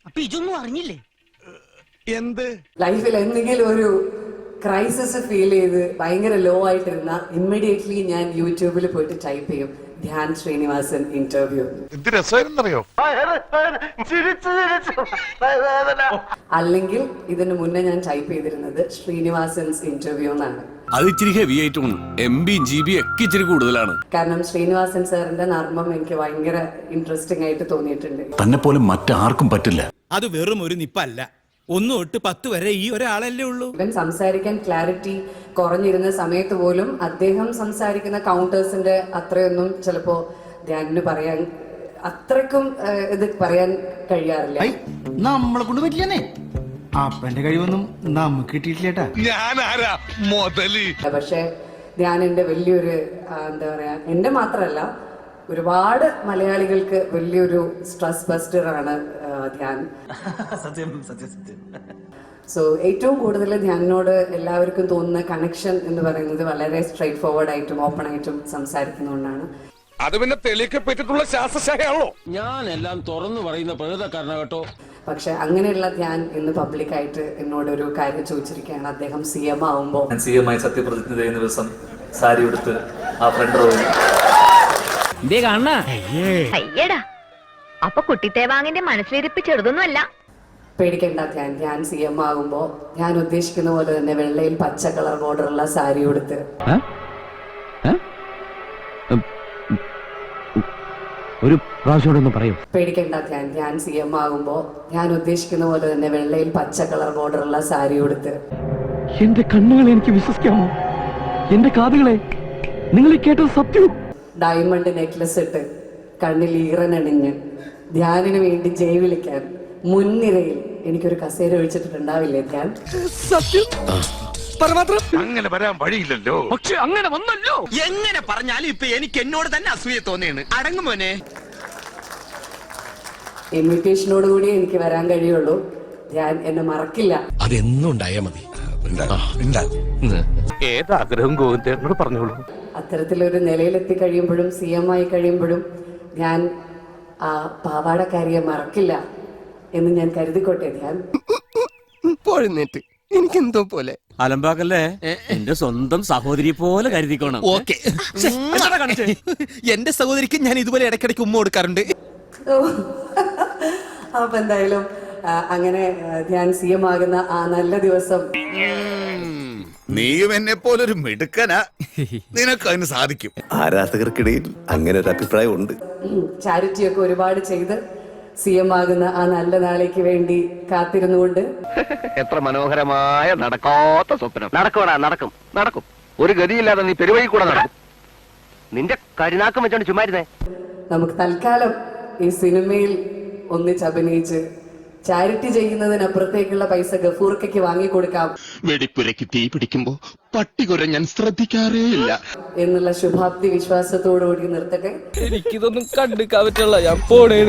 അപ്പൊ ഇതൊന്നും അറിഞ്ഞില്ലേ? എന്ത് ലൈഫിൽ എന്തെങ്കിലും ഒരു ക്രൈസിസ് ഫീൽ ചെയ്ത് ഭയങ്കര ലോ ആയിട്ടിരുന്ന ഇമ്മീഡിയറ്റ്ലി ഞാൻ യൂട്യൂബിൽ പോയിട്ട് ടൈപ്പ് ചെയ്യും ധ്യാൻ ശ്രീനിവാസൻ ഇന്റർവ്യൂ. എന്ത് രസമായിരുന്നറിയോ? അല്ലെങ്കിൽ ഇതിനു മുന്നേ ഞാൻ ടൈപ്പ് ചെയ്തിരുന്നത് ശ്രീനിവാസൻസ് ഇന്റർവ്യൂ എന്നാണ്. അത് ഇച്ചിരി ഹെവി ആയിട്ടുണ്ട്. MB GB ഒക്കെ ഇച്ചിരി കൂടുതലാണ്. കാരണം ശ്രീനിവാസൻ സാറിന്റെ നർമ്മം എനിക്ക് ഭയങ്കര ഇൻട്രസ്റ്റിംഗ് ആയിട്ട് തോന്നിയിട്ടുണ്ട്. തന്നെ പോലെ മറ്റാർക്കും പറ്റില്ല. അത് വെറും ഒരു നിപ്പല്ല, 1 തൊട്ട് 10 വരെ ഈ ഒരാളല്ലേ ഉള്ളൂ. ഇവൻ സംസാരിക്കാൻ ക്ലാരിറ്റി കുറഞ്ഞിരുന്ന സമയത്ത് പോലും അദ്ദേഹം സംസാരിക്കുന്ന കൗണ്ടേഴ്സിന്റെ അത്രയൊന്നും ചിലപ്പോ ധ്യാനിന് പറയാൻ അത്രക്കും ഇത് പറയാൻ കഴിയാറില്ല. നമ്മളെ കൊണ്ട് പറ്റില്ലേ? അപ്പന്റെ കഴിവൊന്നും നമുക്ക് കിട്ടിയിട്ടില്ലേട്ടാ. ഞാനാരാ മുതല്? പക്ഷെ ധ്യാനിന്റെ വലിയൊരു എന്താ പറയാ, എന്റെ മാത്രല്ല ഒരുപാട് മലയാളികൾക്ക് വലിയൊരു സ്ട്രെസ് ബസ്റ്റർ ആണ് ധ്യാൻ. സത്യം സത്യം സത്യം. സോ ഏറ്റവും കൂടുതൽ ധ്യാനിനോട് എല്ലാവർക്കും തോന്നുന്ന കണക്ഷൻ എന്ന് പറയുന്നത് വളരെ സ്ട്രൈറ്റ് ഫോർവേഡ് ആയിട്ടും ഓപ്പൺ ആയിട്ടും സംസാരിക്കുന്നതുകൊണ്ടാണ്. അത് പിന്നെ തെളിയിക്കപ്പെട്ടിട്ടുള്ള ശാസ്ത്രശാഖയാണല്ലോ. ഞാൻ എല്ലാം തുറന്നു പറയുന്ന പ്രകൃതക്കാരന കേട്ടോ. പക്ഷെ അങ്ങനെയുള്ള ധ്യാൻ ഇന്ന് പബ്ലിക്കായിട്ട് എന്നോട് ഒരു കാര്യം ചോദിച്ചിരിക്കുകയാണ്. അദ്ദേഹം CM ആവുമ്പോൾ CM ആയി സത്യപ്രതിജ്ഞ ചെയ്യുന്ന ദിവസം സാരി ഉടുത്ത് ആ ഫ്രണ്ട് റോയിൽ അയ്യടാ, അപ്പൊ കുട്ടിത്തേവാങ്ങിന്റെ മനസ്സിലിരിപ്പ് ചെറുതൊന്നുമല്ല. പേടിക്കേണ്ട ധ്യാൻ CM ആകുമ്പോൾ ഞാൻ ഉദ്ദേശിക്കുന്ന പോലെ തന്നെ വെള്ളയിൽ പച്ച കളർ ബോർഡറുള്ള സാരി ഉടുത്ത് ഒരു പ്രാവശ്യം പറയും. പേടിക്കേണ്ട ധ്യാൻ CM ആകുമ്പോൾ ഞാൻ ഉദ്ദേശിക്കുന്ന പോലെ തന്നെ വെള്ളയിൽ പച്ച കളർ ബോർഡറുള്ള സാരി ഉടുത്ത്. എന്റെ കണ്ണുകളെ എനിക്ക് വിശ്വസിക്കാമോ? എന്റെ കാതുകളെ നിങ്ങൾ കേട്ടത് സത്യം. ഡയമണ്ട് നെക്ലസ് ഇട്ട് കണ്ണിൽ ഈറനണിഞ്ഞ് ധ്യാനിന് വേണ്ടി ജയ് വിളിക്കാൻ മുൻനിരയിൽ എനിക്കൊരു കസേര ഒഴിച്ചിട്ടുണ്ടാവില്ലേ ധ്യാൻ? അങ്ങനെ വരാൻ വഴിയില്ലല്ലോ. പക്ഷെ അങ്ങനെ വന്നല്ലോ. എങ്ങനെ പറഞ്ഞാലും ഇപ്പൊ എനിക്ക് എന്നോട് തന്നെ അസൂയ തോന്നിയാണ്. അടങ്ങുമോനെ. ഇൻവിറ്റേഷനോട് കൂടി എനിക്ക് വരാൻ കഴിയുള്ളൂ. ധ്യാൻ എന്നെ മറക്കില്ല. അതെന്നും ഉണ്ടായാ മതി. ഏതാഗ്രഹം ഗോവിന്ദനോട് പറഞ്ഞോളൂ. അത്തരത്തിലൊരു നിലയിലെത്തി കഴിയുമ്പോഴും CM ആയി കഴിയുമ്പോഴും ഞാൻ ആ പാവാടക്കാരിയെ മറക്കില്ല എന്ന് ഞാൻ കരുതിക്കോട്ടെ ധ്യാൻ. പോഴുന്നേറ്റ് എനിക്കെന്തോ പോലെ അലമ്പാക്കല്ലേ, എന്റെ സ്വന്തം സഹോദരി പോലെ കരുതിക്കോണം. ഓക്കെ, എന്റെ സഹോദരിക്ക് ഞാൻ ഇതുപോലെ ഇടയ്ക്കിടയ്ക്ക് ഉമ്മ കൊടുക്കാറുണ്ട്. അപ്പൊ എന്തായാലും അങ്ങനെ ധ്യാൻ CM ആകുന്ന ആ നല്ല ദിവസം നീയും എന്നെ പോലൊരു മിടുക്കനാ. നിനക്ക് അതിന് സാധിക്കും. ആരാധകർക്കിടയിൽ അങ്ങനെ ഒരു അഭിപ്രായം ഉണ്ട്. ചാരിറ്റിയൊക്കെ ഒരുപാട് ചെയ്ത് CM ആകുന്ന ആ നല്ല നാളേക്ക് വേണ്ടി കാത്തിരുന്നുകൊണ്ട് എത്ര മനോഹരമായ നടക്കാത്ത സ്വപ്നം. നടക്കും നടക്കും. ഒരു ഗതിയില്ലാതെ നീ പെരുവഴി കൂടെ നടക്കും. നിന്റെ കരിനാക്കം വെച്ചോണ്ട് ചുമ്മാരുന്നേ. നമുക്ക് തൽക്കാലം ഈ സിനിമയിൽ ഒന്നിച്ചഭിനയിച്ച് ചാരിറ്റി ചെയ്യുന്നതിനപ്പുറത്തേക്കുള്ള പൈസ ഗഫൂർക്കയ്ക്ക് വാങ്ങിക്കൊടുക്കാം. വെടിപ്പുരയ്ക്ക് തീ പിടിക്കുമ്പോ പട്ടികുര ഞാൻ ശ്രദ്ധിക്കാറേ ഇല്ല എന്നുള്ള ശുഭാപ്തി വിശ്വാസത്തോടുകൂടി നിർത്തട്ടെ. എനിക്കിതൊന്നും കണ്ടുക്കാൻ പറ്റുള്ള. ഞാൻ പോണേ.